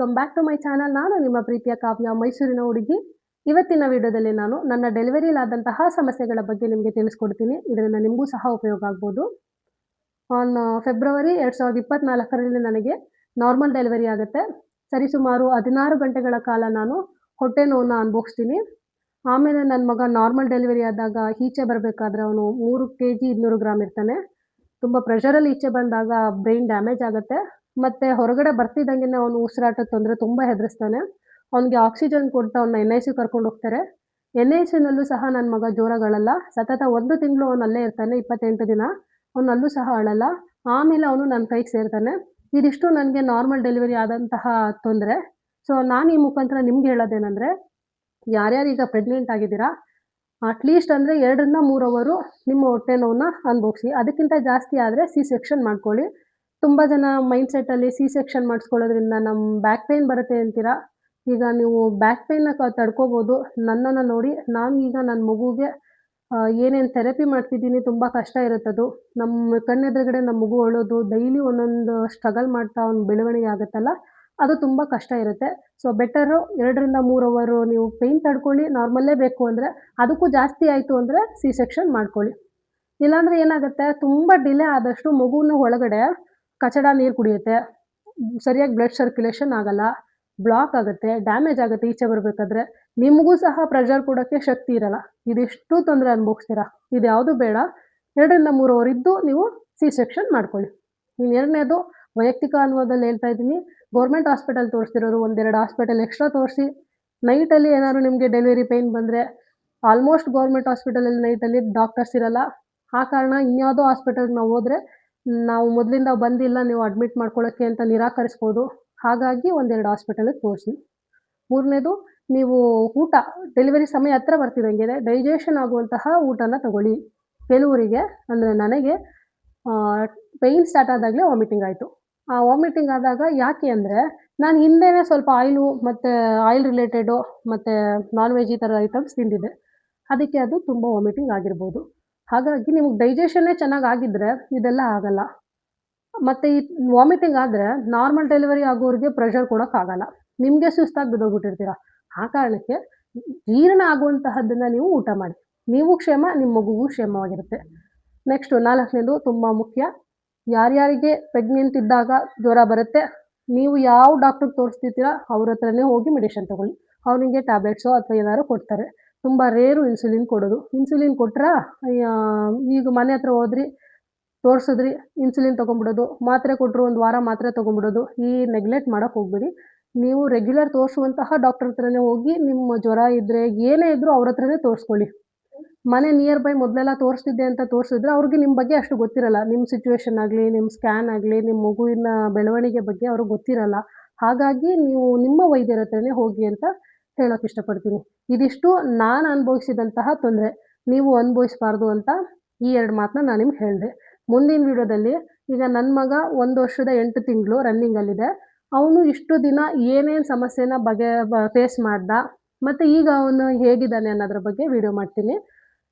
Welcome back to my channel. ನಾನು ನಿಮ್ಮ ಪ್ರೀತಿಯ ಕಾವ್ಯ, ಮೈಸೂರಿನ ಹುಡುಗಿ. ಇವತ್ತಿನ ವಿಡಿಯೋದಲ್ಲಿ ನಾನು ನನ್ನ ಡೆಲಿವರಿಲಾದಂತಹ ಸಮಸ್ಯೆಗಳ ಬಗ್ಗೆ ನಿಮಗೆ ತಿಳಿಸ್ಕೊಡ್ತೀನಿ. ಇದರಿಂದ ನಿಮಗೂ ಸಹ ಉಪಯೋಗ ಆಗ್ಬೋದು. ಆನ್ ಫೆಬ್ರವರಿ 2024ರಲ್ಲಿ ನನಗೆ ನಾರ್ಮಲ್ ಡೆಲಿವರಿ ಆಗುತ್ತೆ. ಸರಿಸುಮಾರು 16 ಗಂಟೆಗಳ ಕಾಲ ನಾನು ಹೊಟ್ಟೆ ನೋವನ್ನ ಅನುಭವಿಸ್ತೀನಿ. ಆಮೇಲೆ ನನ್ನ ಮಗ ನಾರ್ಮಲ್ ಡೆಲಿವರಿ ಆದಾಗ ಈಚೆ ಬರಬೇಕಾದ್ರೆ ಅವನು 3 ಕೆಜಿ 200 ಗ್ರಾಮ್ ಇರ್ತಾನೆ. ತುಂಬ ಪ್ರೆಷರಲ್ಲಿ ಈಚೆ ಬಂದಾಗ ಬ್ರೈನ್ ಡ್ಯಾಮೇಜ್ ಆಗುತ್ತೆ. ಮತ್ತೆ ಹೊರಗಡೆ ಬರ್ತಿದ್ದಂಗೆನೆ ಅವನು ಉಸಿರಾಟದ ತೊಂದರೆ ತುಂಬ ಹೆದರಿಸ್ತಾನೆ. ಅವನಿಗೆ ಆಕ್ಸಿಜನ್ ಕೊಟ್ಟು ಅವನ್ನ NICU ಕರ್ಕೊಂಡು ಹೋಗ್ತಾರೆ. NICUನಲ್ಲೂ ಸಹ ನನ್ನ ಮಗ ಜೋರಾಗಿ ಅಳಲ್ಲ. ಸತತ 1 ತಿಂಗಳು ಅವನು ಅಲ್ಲೇ ಇರ್ತಾನೆ, 28 ದಿನ. ಅವನು ಅಲ್ಲೂ ಸಹ ಅಳಲ್ಲ. ಆಮೇಲೆ ಅವನು ನನ್ನ ಕೈಗೆ ಸೇರ್ತಾನೆ. ಇದಿಷ್ಟು ನನಗೆ ನಾರ್ಮಲ್ ಡೆಲಿವರಿ ಆದಂತಹ ತೊಂದರೆ. ಸೊ ನಾನು ಈ ಮುಖಾಂತರ ನಿಮ್ಗೆ ಹೇಳೋದೇನೆಂದರೆ, ಯಾರ್ಯಾರು ಈಗ ಪ್ರೆಗ್ನೆಂಟ್ ಆಗಿದ್ದೀರಾ, ಅಟ್ಲೀಸ್ಟ್ ಅಂದರೆ 2ರಿಂದ 3 ಅವರು ನಿಮ್ಮ ಹೊಟ್ಟೆ ನೋವನ್ನ ಅನುಭವಿಸಿ. ಅದಕ್ಕಿಂತ ಜಾಸ್ತಿ ಆದರೆ ಸಿ ಸೆಕ್ಷನ್ ಮಾಡ್ಕೊಳ್ಳಿ. ತುಂಬ ಜನ ಮೈಂಡ್ಸೆಟ್ಟಲ್ಲಿ ಸಿ ಸೆಕ್ಷನ್ ಮಾಡಿಸ್ಕೊಳ್ಳೋದ್ರಿಂದ ನಮ್ಮ ಬ್ಯಾಕ್ ಪೇಯ್ನ್ ಬರುತ್ತೆ ಅಂತೀರಾ. ಈಗ ನೀವು ಬ್ಯಾಕ್ ಪೇಯ್ನ ತಡ್ಕೋಬೋದು. ನನ್ನನ್ನು ನೋಡಿ, ನಾನು ಈಗ ನನ್ನ ಮಗುಗೆ ಏನೇನು ಥೆರಪಿ ಮಾಡ್ತಿದ್ದೀನಿ, ತುಂಬ ಕಷ್ಟ ಇರುತ್ತದು. ನಮ್ಮ ಕಣ್ಣೆದುರುಗಡೆ ನಮ್ಮ ಮಗು ಅಳೋದು, ಡೈಲಿ ಒಂದೊಂದು ಸ್ಟ್ರಗಲ್ ಮಾಡ್ತಾ ಅವ್ನ ಬೆಳವಣಿಗೆ ಆಗುತ್ತಲ್ಲ, ಅದು ತುಂಬ ಕಷ್ಟ ಇರುತ್ತೆ. ಸೊ ಬೆಟರು 2ರಿಂದ 3 ಅವರು ನೀವು ಪೇಯ್ನ್ ತಡ್ಕೊಳ್ಳಿ. ನಾರ್ಮಲ್ಲೇ ಬೇಕು ಅಂದರೆ, ಅದಕ್ಕೂ ಜಾಸ್ತಿ ಆಯಿತು ಅಂದರೆ ಸಿ ಸೆಕ್ಷನ್ ಮಾಡ್ಕೊಳ್ಳಿ. ಇಲ್ಲಾಂದರೆ ಏನಾಗುತ್ತೆ, ತುಂಬ ಡಿಲೇ ಆದಷ್ಟು ಮಗುನ ಒಳಗಡೆ ಕಚಡ ನೀರು ಕುಡಿಯುತ್ತೆ, ಸರಿಯಾಗಿ ಬ್ಲಡ್ ಸರ್ಕ್ಯುಲೇಷನ್ ಆಗಲ್ಲ, ಬ್ಲಾಕ್ ಆಗುತ್ತೆ, ಡ್ಯಾಮೇಜ್ ಆಗುತ್ತೆ ಈಚೆ ಬರಬೇಕಾದ್ರೆ. ನಿಮಗೂ ಸಹ ಪ್ರೆಷರ್ ಕೊಡೋಕ್ಕೆ ಶಕ್ತಿ ಇರಲ್ಲ. ಇದಿಷ್ಟು ತೊಂದರೆ ಅನುಭವಿಸ್ತೀರಾ. ಇದ್ಯಾವುದು ಬೇಡ. 2ರಿಂದ 3 ಅವರಿದ್ದು ನೀವು ಸಿ ಸೆಕ್ಷನ್ ಮಾಡ್ಕೊಳ್ಳಿ. ಇನ್ನು 2ನೇದು ವೈಯಕ್ತಿಕ ಅನುಭವದಲ್ಲಿ ಹೇಳ್ತಾ ಇದ್ದೀನಿ. ಗೌರ್ಮೆಂಟ್ ಹಾಸ್ಪಿಟಲ್ ತೋರಿಸ್ತಿರೋರು 1-2 ಹಾಸ್ಪಿಟಲ್ ಎಕ್ಸ್ಟ್ರಾ ತೋರಿಸಿ. ನೈಟಲ್ಲಿ ಏನಾದ್ರು ನಿಮಗೆ ಡೆಲಿವರಿ ಪೇಯ್ನ್ ಬಂದರೆ, ಆಲ್ಮೋಸ್ಟ್ ಗೌರ್ಮೆಂಟ್ ಹಾಸ್ಪಿಟಲಲ್ಲಿ ನೈಟಲ್ಲಿ ಡಾಕ್ಟರ್ಸ್ ಇರಲ್ಲ. ಆ ಕಾರಣ ಇನ್ಯಾವುದೋ ಹಾಸ್ಪಿಟಲ್ಗೆ ನಾವು ಹೋದರೆ, ನಾವು ಮೊದಲಿಂದ ಬಂದಿಲ್ಲ, ನೀವು ಅಡ್ಮಿಟ್ ಮಾಡ್ಕೊಳ್ಳೋಕ್ಕೆ ಅಂತ ನಿರಾಕರಿಸ್ಬೋದು. ಹಾಗಾಗಿ 1-2 ಹಾಸ್ಪಿಟಲಿಗೆ ತೋರಿಸಿ. 3ನೇದು, ನೀವು ಊಟ ಡೆಲಿವರಿ ಸಮಯ ಹತ್ರ ಬರ್ತಿದ್ದಂಗೆನೆ ಡೈಜೆಷನ್ ಆಗುವಂತಹ ಊಟನ ತಗೊಳ್ಳಿ. ಕೆಲವರಿಗೆ ಅಂದರೆ ನನಗೆ ಪೇಯ್ನ್ ಸ್ಟಾರ್ಟ್ ಆದಾಗಲೇ ವಾಮಿಟಿಂಗ್ ಆಯಿತು. ಆ ವಾಮಿಟಿಂಗ್ ಆದಾಗ ಯಾಕೆ ಅಂದರೆ, ನಾನು ಹಿಂದೆಯೇ ಸ್ವಲ್ಪ ಆಯಿಲು ಮತ್ತು ಆಯಿಲ್ ರಿಲೇಟೆಡು ಮತ್ತು ನಾನ್ ವೆಜ್ ಈ ಥರ ಐಟಮ್ಸ್ ತಿಂದಿದ್ದೆ. ಅದಕ್ಕೆ ಅದು ತುಂಬ ವಾಮಿಟಿಂಗ್ ಆಗಿರ್ಬೋದು. ಹಾಗಾಗಿ ನಿಮಗೆ ಡೈಜೆಷನ್ನೇ ಚೆನ್ನಾಗಿ ಆಗಿದ್ದರೆ ಇದೆಲ್ಲ ಆಗಲ್ಲ. ಮತ್ತು ಈ ವಾಮಿಟಿಂಗ್ ಆದರೆ ನಾರ್ಮಲ್ ಡೆಲಿವರಿ ಆಗೋರಿಗೆ ಪ್ರೆಷರ್ ಕೊಡೋಕ್ಕಾಗಲ್ಲ. ನಿಮಗೆ ಸುಸ್ತಾಗಿ ಬಿದ್ದೋಗ್ಬಿಟ್ಟಿರ್ತೀರ. ಆ ಕಾರಣಕ್ಕೆ ಜೀರ್ಣ ಆಗುವಂತಹದ್ದನ್ನು ನೀವು ಊಟ ಮಾಡಿ. ನೀವು ಕ್ಷೇಮ, ನಿಮ್ಮ ಮಗುವೂ ಕ್ಷೇಮವಾಗಿರುತ್ತೆ. ನೆಕ್ಸ್ಟು 4ನೇದು ತುಂಬ ಮುಖ್ಯ. ಯಾರ್ಯಾರಿಗೆ ಪ್ರೆಗ್ನೆಂಟ್ ಇದ್ದಾಗ ಜ್ವರ ಬರುತ್ತೆ, ನೀವು ಯಾವ ಡಾಕ್ಟ್ರಿಗೆ ತೋರಿಸ್ತಿರ್ತೀರ ಅವ್ರ ಹತ್ರನೇ ಹೋಗಿ ಮೆಡಿಷನ್ ತಗೊಳ್ಳಿ. ಅವ್ರು ನಿಮಗೆ ಟ್ಯಾಬ್ಲೆಟ್ಸೋ ಅಥವಾ ಏನಾದ್ರು ಕೊಡ್ತಾರೆ. ತುಂಬ ರೇರು ಇನ್ಸುಲಿನ್ ಕೊಡೋದು. ಇನ್ಸುಲಿನ್ ಕೊಟ್ರಾ, ಈಗ ಮನೆ ಹತ್ರ ಹೋದ್ರಿ, ತೋರಿಸಿದ್ರಿ, ಇನ್ಸುಲಿನ್ ತೊಗೊಂಬಿಡೋದು, ಮಾತ್ರೆ ಕೊಟ್ಟರು 1 ವಾರ ಮಾತ್ರೆ ತೊಗೊಂಬಿಡೋದು. ಈ ನೆಗ್ಲೆಕ್ಟ್ ಮಾಡೋಕ್ಕೆ ಹೋಗಬೇಡಿ. ನೀವು ರೆಗ್ಯುಲರ್ ತೋರಿಸುವಂತಹ ಡಾಕ್ಟರ್ ಹತ್ರನೇ ಹೋಗಿ, ನಿಮ್ಮ ಜ್ವರ ಇದ್ದರೆ ಏನೇ ಇದ್ದರೂ ಅವ್ರ ಹತ್ರನೇ ತೋರಿಸ್ಕೊಳ್ಳಿ. ಮನೆ ನಿಯರ್ ಬೈ ಮೊದಲೆಲ್ಲ ತೋರಿಸ್ತಿದ್ದೆ ಅಂತ ತೋರಿಸಿದ್ರೆ ಅವ್ರಿಗೆ ನಿಮ್ಮ ಬಗ್ಗೆ ಅಷ್ಟು ಗೊತ್ತಿರಲ್ಲ. ನಿಮ್ಮ ಸಿಚುವೇಷನ್ ಆಗಲಿ, ನಿಮ್ಮ ಸ್ಕ್ಯಾನ್ ಆಗಲಿ, ನಿಮ್ಮ ಮಗುವಿನ ಬೆಳವಣಿಗೆ ಬಗ್ಗೆ ಅವ್ರಿಗೆ ಗೊತ್ತಿರಲ್ಲ. ಹಾಗಾಗಿ ನೀವು ನಿಮ್ಮ ವೈದ್ಯರ ಹತ್ರನೇ ಹೋಗಿ ಅಂತ ಹೇಳೋಕ್ಕೆ ಇಷ್ಟಪಡ್ತೀನಿ. ಇದಿಷ್ಟು ನಾನು ಅನುಭವಿಸಿದಂತಹ ತೊಂದರೆ. ನೀವು ಅನುಭವಿಸಬಾರ್ದು ಅಂತ ಈ 2 ಮಾತನ್ನ ನಾನು ನಿಮ್ಗೆ ಹೇಳಿದೆ. ಮುಂದಿನ ವಿಡಿಯೋದಲ್ಲಿ, ಈಗ ನನ್ನ ಮಗ 1 ವರ್ಷದ 8 ತಿಂಗಳು ರನ್ನಿಂಗಲ್ಲಿದೆ. ಅವನು ಇಷ್ಟು ದಿನ ಏನೇನು ಸಮಸ್ಯೆನ ಫೇಸ್ ಮಾಡ್ದ, ಮತ್ತು ಈಗ ಅವನು ಹೇಗಿದ್ದಾನೆ ಅನ್ನೋದ್ರ ಬಗ್ಗೆ ವಿಡಿಯೋ ಮಾಡ್ತೀನಿ.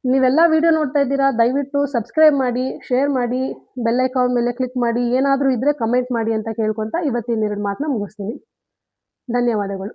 ನೀವೆಲ್ಲ ವಿಡಿಯೋ ನೋಡ್ತಾ ಇದ್ದೀರಾ, ದಯವಿಟ್ಟು ಸಬ್ಸ್ಕ್ರೈಬ್ ಮಾಡಿ, ಶೇರ್ ಮಾಡಿ, ಬೆಲ್ ಐಕಾನ್ ಮೇಲೆ ಕ್ಲಿಕ್ ಮಾಡಿ, ಏನಾದರೂ ಇದ್ದರೆ ಕಮೆಂಟ್ ಮಾಡಿ ಅಂತ ಕೇಳ್ಕೊತಾ ಇವತ್ತಿನ 2 ಮಾತನ್ನ ಮುಗಿಸ್ತೀನಿ. ಧನ್ಯವಾದಗಳು.